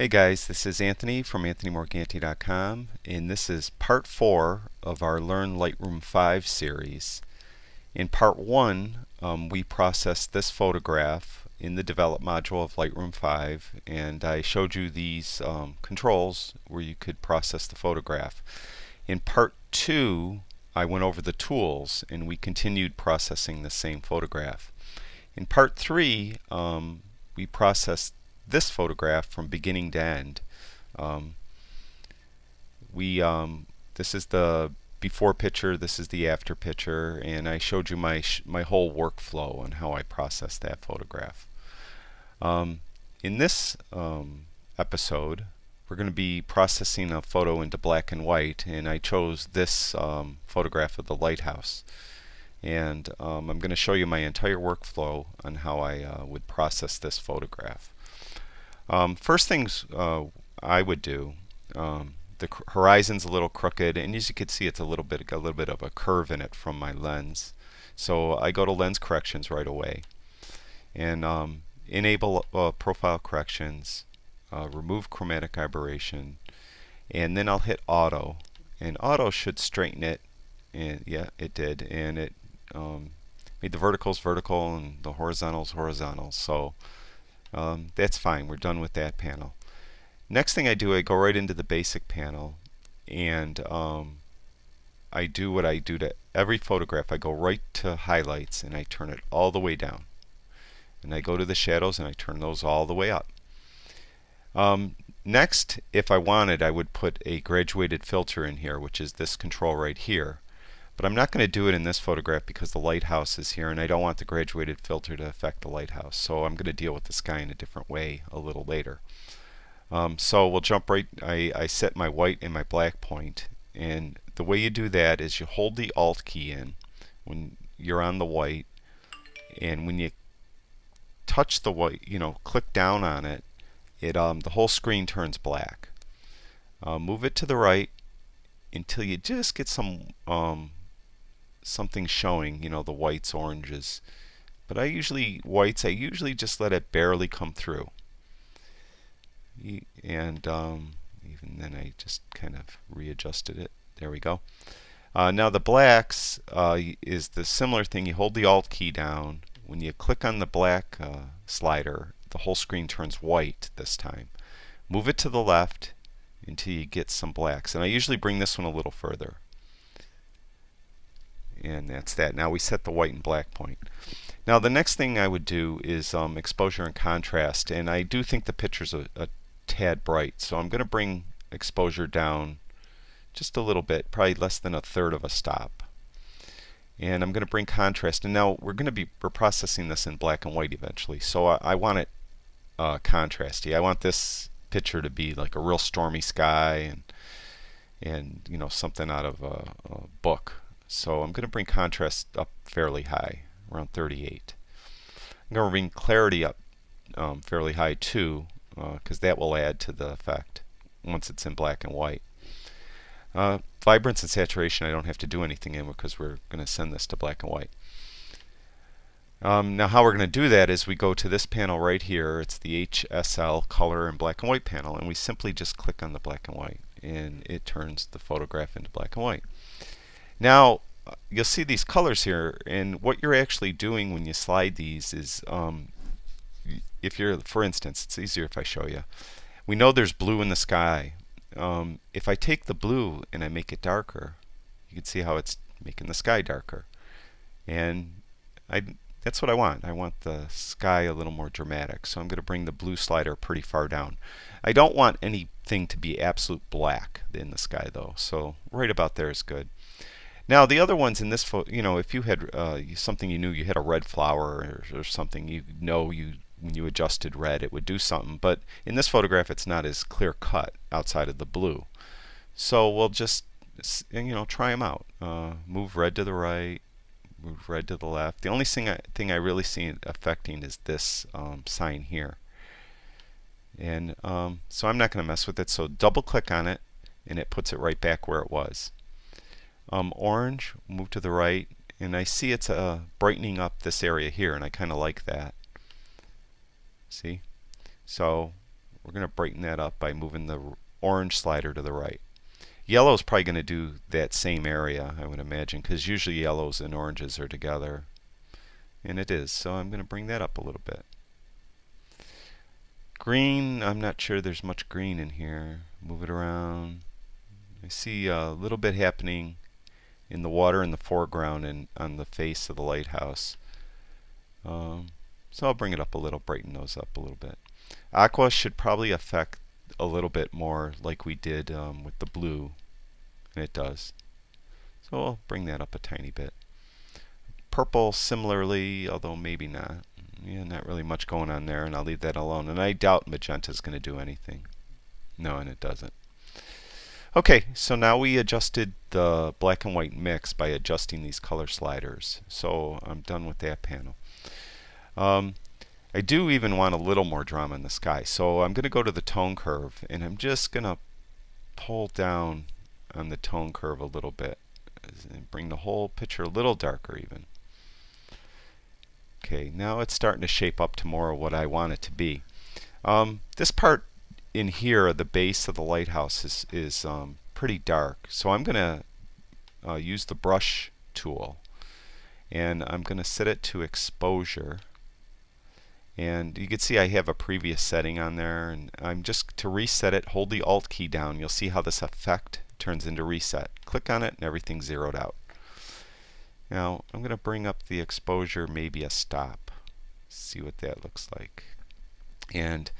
Hey guys, this is Anthony from AnthonyMorganti.com, and this is part 4 of our Learn Lightroom 5 series. In part 1, we processed this photograph in the Develop module of Lightroom 5, and I showed you these controls where you could process the photograph. In part 2, I went over the tools, and we continued processing the same photograph. In part 3, we processed this photograph from beginning to end. This is the before picture, this is the after picture, and I showed you my whole workflow and how I processed that photograph. In this episode, we're going to be processing a photo into black and white, and I chose this photograph of the lighthouse. And I'm going to show you my entire workflow on how I would process this photograph. First things I would do, the horizon's a little crooked, and as you can see, it's a little bit of a curve in it from my lens. So I go to lens corrections right away, and enable profile corrections, remove chromatic aberration, and then I'll hit auto, and auto should straighten it, and yeah, it did, and it made the verticals vertical and the horizontals horizontal. So that's fine. We're done with that panel. Next thing I do, I go right into the basic panel, and I do what I do to every photograph. I go right to highlights and I turn it all the way down, and I go to the shadows and I turn those all the way up. Next, if I wanted, I would put a graduated filter in here, which is this control right here. But I'm not going to do it in this photograph because the lighthouse is here, and I don't want the graduated filter to affect the lighthouse. So I'm going to deal with the sky in a different way a little later. So we'll jump right. I set my white and my black point, and the way you do that is you hold the Alt key in when you're on the white, and when you touch the white, click down on it, the whole screen turns black. Move it to the right until you just get something showing, the whites, oranges. But I usually just let it barely come through. And even then I just kind of readjusted it. There we go. Now the blacks is the similar thing. You hold the Alt key down. When you click on the black slider, the whole screen turns white this time. Move it to the left until you get some blacks. And I usually bring this one a little further. And that's that. Now we set the white and black point. Now the next thing I would do is exposure and contrast, and I do think the picture's a tad bright, so I'm going to bring exposure down just a little bit, probably less than a third of a stop. And I'm going to bring contrast, and now we're processing this in black and white eventually, so I want it contrasty. I want this picture to be like a real stormy sky and something out of a book. So I'm going to bring contrast up fairly high, around 38. I'm going to bring clarity up fairly high too, because that will add to the effect once it's in black and white. Vibrance and saturation I don't have to do anything in because we're going to send this to black and white. Now how we're going to do that is we go to this panel right here. It's the HSL color and black and white panel, and we simply just click on the black and white, and it turns the photograph into black and white. Now you'll see these colors here, and what you're actually doing when you slide these is, if you're, for instance, it's easier if I show you. We know there's blue in the sky. If I take the blue and I make it darker, you can see how it's making the sky darker. And that's what I want. I want the sky a little more dramatic, so I'm going to bring the blue slider pretty far down. I don't want anything to be absolute black in the sky though, so right about there is good. Now the other ones in this photo, if you had something you knew you had a red flower or something, when you adjusted red it would do something, but in this photograph it's not as clear cut outside of the blue. So we'll just try them out. Move red to the right, move red to the left. The only thing I really see affecting is this sign here. And so I'm not going to mess with it, so double click on it and it puts it right back where it was. Orange, move to the right, and I see it's brightening up this area here, and I kind of like that. See? So we're going to brighten that up by moving the orange slider to the right. Yellow is probably going to do that same area, I would imagine, because usually yellows and oranges are together. And it is, so I'm going to bring that up a little bit. Green, I'm not sure there's much green in here. Move it around. I see a little bit happening in the water in the foreground and on the face of the lighthouse. So I'll bring it up a little, brighten those up a little bit. Aqua should probably affect a little bit more like we did with the blue, and it does. So I'll bring that up a tiny bit. Purple similarly, although maybe not. Yeah, not really much going on there, and I'll leave that alone. And I doubt magenta is going to do anything. No, and it doesn't. Okay, so now we adjusted the black and white mix by adjusting these color sliders. So I'm done with that panel. I do even want a little more drama in the sky. So I'm going to go to the tone curve, and I'm just going to pull down on the tone curve a little bit and bring the whole picture a little darker even. Okay, now it's starting to shape up to more of what I want it to be. This part in here, the base of the lighthouse is pretty dark. So I'm going to use the brush tool, and I'm going to set it to exposure. And you can see I have a previous setting on there, and I'm just to reset it, hold the Alt key down. You'll see how this effect turns into reset. Click on it and everything's zeroed out. Now I'm going to bring up the exposure maybe a stop. See what that looks like. And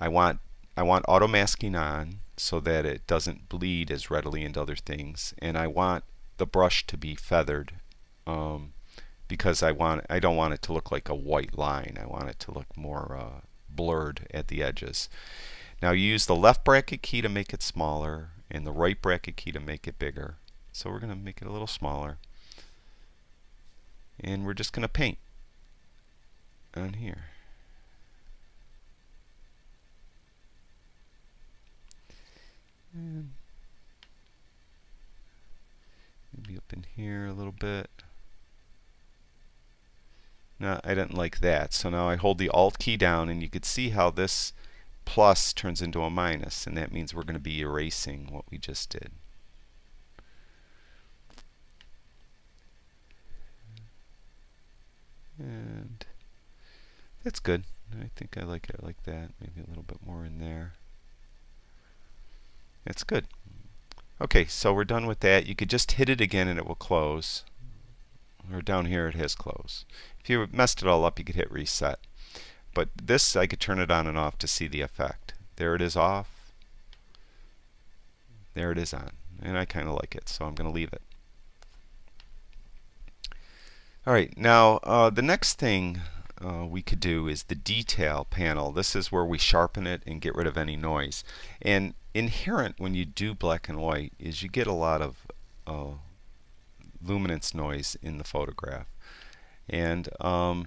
I want auto masking on so that it doesn't bleed as readily into other things, and I want the brush to be feathered because I don't want it to look like a white line. I want it to look more blurred at the edges. Now you use the left bracket key to make it smaller and the right bracket key to make it bigger. So we're going to make it a little smaller, and we're just going to paint on here. And maybe up in here a little bit. No, I didn't like that. So now I hold the Alt key down, and you can see how this plus turns into a minus, and that means we're going to be erasing what we just did. And that's good. I think I like it like that. Maybe a little bit more in there. That's good. Okay, so we're done with that. You could just hit it again and it will close. Or down here it has close. If you messed it all up, you could hit reset. But this, I could turn it on and off to see the effect. There it is off. There it is on. And I kind of like it, so I'm going to leave it. Alright, now the next thing we could do is the detail panel. This is where we sharpen it and get rid of any noise. And inherent when you do black and white is you get a lot of luminance noise in the photograph. And yeah,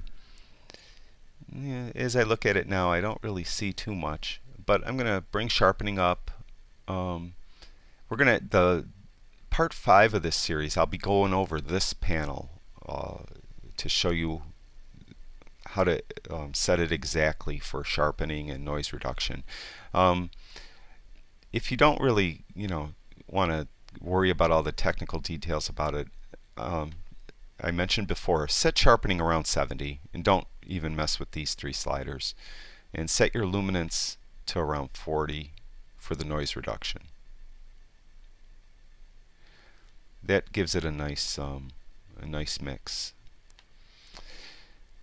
as I look at it now, I don't really see too much. But I'm going to bring sharpening up. We're going to, the part 5 of this series, I'll be going over this panel to show you how to set it exactly for sharpening and noise reduction. If you don't really, want to worry about all the technical details about it, I mentioned before, set sharpening around 70, and don't even mess with these 3 sliders, and set your luminance to around 40 for the noise reduction. That gives it a nice mix.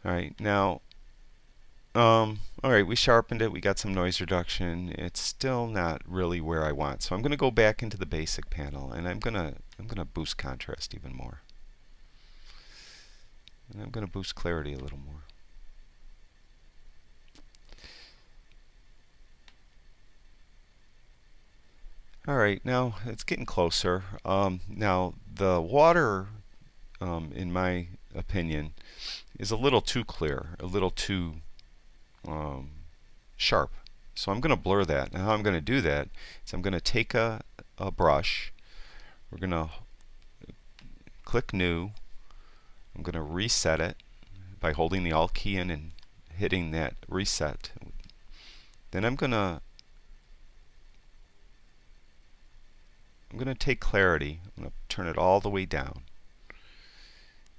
Alright, now alright, we sharpened it, we got some noise reduction. It's still not really where I want. So I'm going to go back into the basic panel, and I'm going to boost contrast even more. And I'm going to boost clarity a little more. Alright, now it's getting closer. Now the water, in my opinion, is a little too clear, a little too sharp. So I'm going to blur that. Now how I'm going to do that is I'm going to take a brush. We're going to click New. I'm going to reset it by holding the Alt key in and hitting that reset. Then I'm going to I'm going to take clarity, I'm going to turn it all the way down,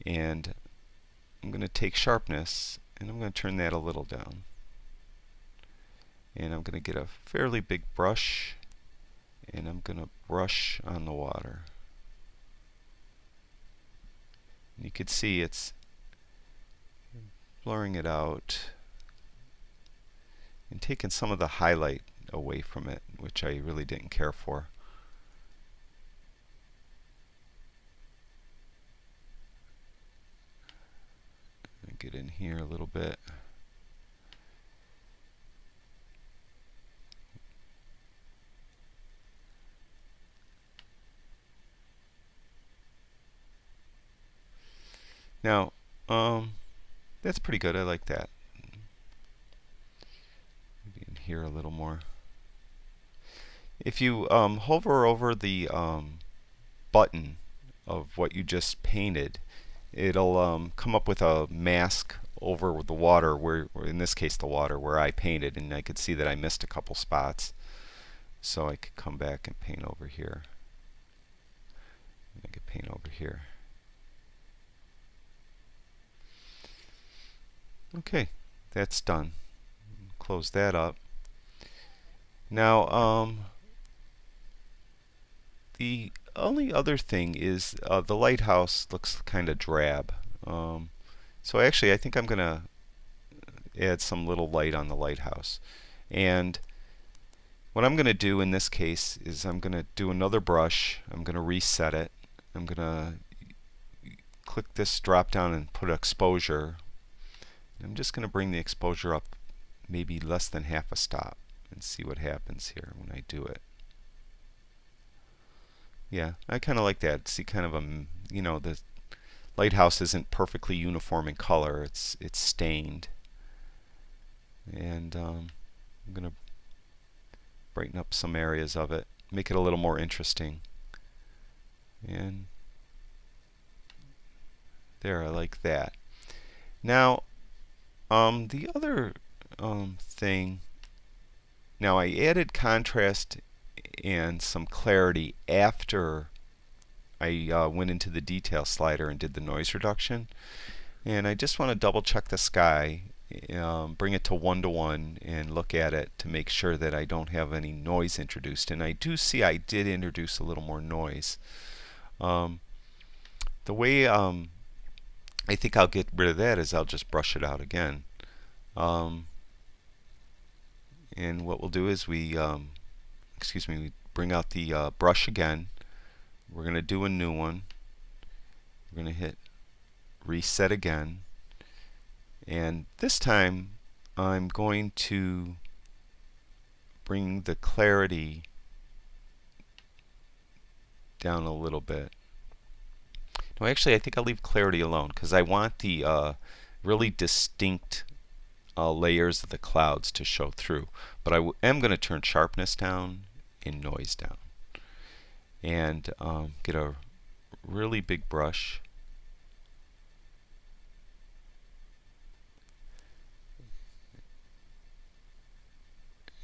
and I'm going to take sharpness and I'm going to turn that a little down, and I'm going to get a fairly big brush and I'm going to brush on the water. You can see it's blurring it out and taking some of the highlight away from it, which I really didn't care for. Get in here a little bit. Now, that's pretty good. I like that. Maybe in here a little more. If you hover over the button of what you just painted, it'll come up with a mask over the water, where in this case the water where I painted, and I could see that I missed a couple spots. So I could come back and paint over here. I could paint over here. Okay, that's done. Close that up. Now, the only other thing is the lighthouse looks kind of drab. So actually, I think I'm going to add some little light on the lighthouse. And what I'm going to do in this case is I'm going to do another brush. I'm going to reset it. I'm going to click this drop down and put exposure. I'm just going to bring the exposure up maybe less than half a stop and see what happens here when I do it. Yeah, I kind of like that. See, kind of a, you know, the lighthouse isn't perfectly uniform in color. It's stained. And I'm going to brighten up some areas of it, make it a little more interesting. And there, I like that. Now, the other thing, now I added contrast and some clarity after I went into the detail slider and did the noise reduction. And I just want to double check the sky, bring it to 1:1 and look at it to make sure that I don't have any noise introduced. And I do see I did introduce a little more noise. The way I think I'll get rid of that is I'll just brush it out again. And what we'll do is we bring out the brush again. We're going to do a new one. We're going to hit reset again. And this time I'm going to bring the clarity down a little bit. No, actually I think I'll leave clarity alone because I want the really distinct layers of the clouds to show through. But I am going to turn sharpness down and noise down. And get a really big brush.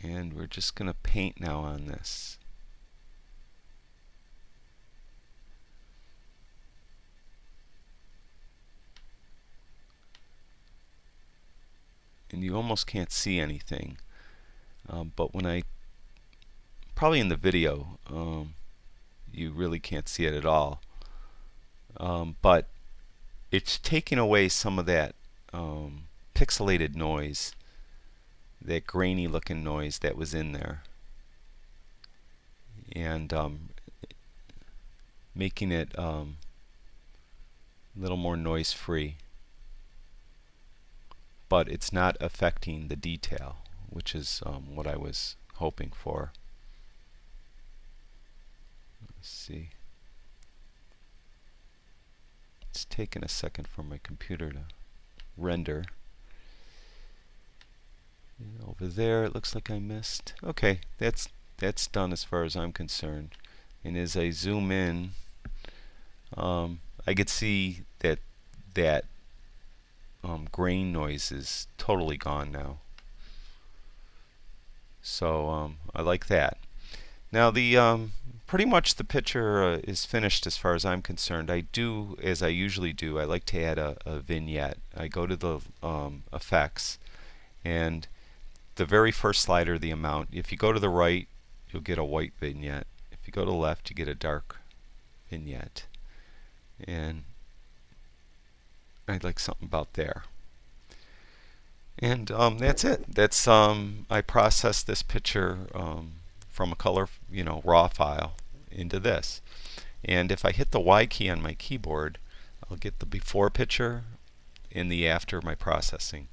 And we're just going to paint now on this. And you almost can't see anything. But when I, probably in the video, you really can't see it at all. But it's taking away some of that pixelated noise, that grainy looking noise that was in there, and making it a little more noise free. But it's not affecting the detail, which is what I was hoping for. Let's see. It's taken a second for my computer to render. And over there it looks like I missed. Okay, that's done as far as I'm concerned. And as I zoom in, I could see that grain noise is totally gone now. So I like that. Now the pretty much the picture is finished as far as I'm concerned. I do, as I usually do, I like to add a vignette. I go to the effects, and the very first slider, the amount. If you go to the right, you'll get a white vignette. If you go to the left, you get a dark vignette. And I'd like something about there. And that's it. That's I processed this picture from a color, raw file into this. And if I hit the Y key on my keyboard, I'll get the before picture and the after my processing.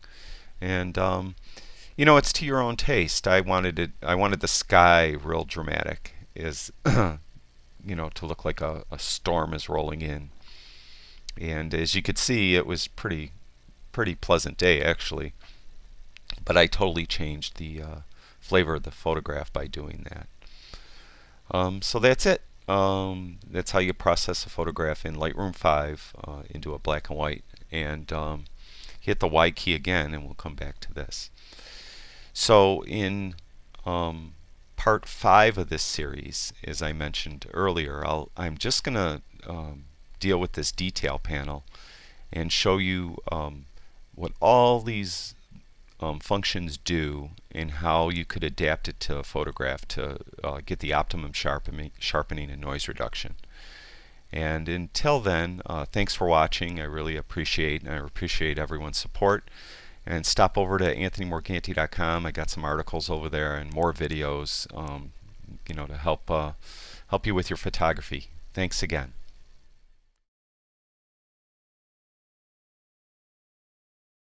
And it's to your own taste. I wanted the sky real dramatic, is to look like a storm is rolling in. And as you could see, it was pretty pleasant day actually. But I totally changed the flavor of the photograph by doing that. So that's it. That's how you process a photograph in Lightroom 5 into a black and white. And hit the Y key again, and we'll come back to this. So in part 5 of this series, as I mentioned earlier, I'm just going to deal with this detail panel and show you what all these functions do and how you could adapt it to a photograph to get the optimum sharpening and noise reduction. And until then, thanks for watching. I really appreciate everyone's support. And stop over to anthonymorganti.com. I got some articles over there and more videos, to help you with your photography. Thanks again.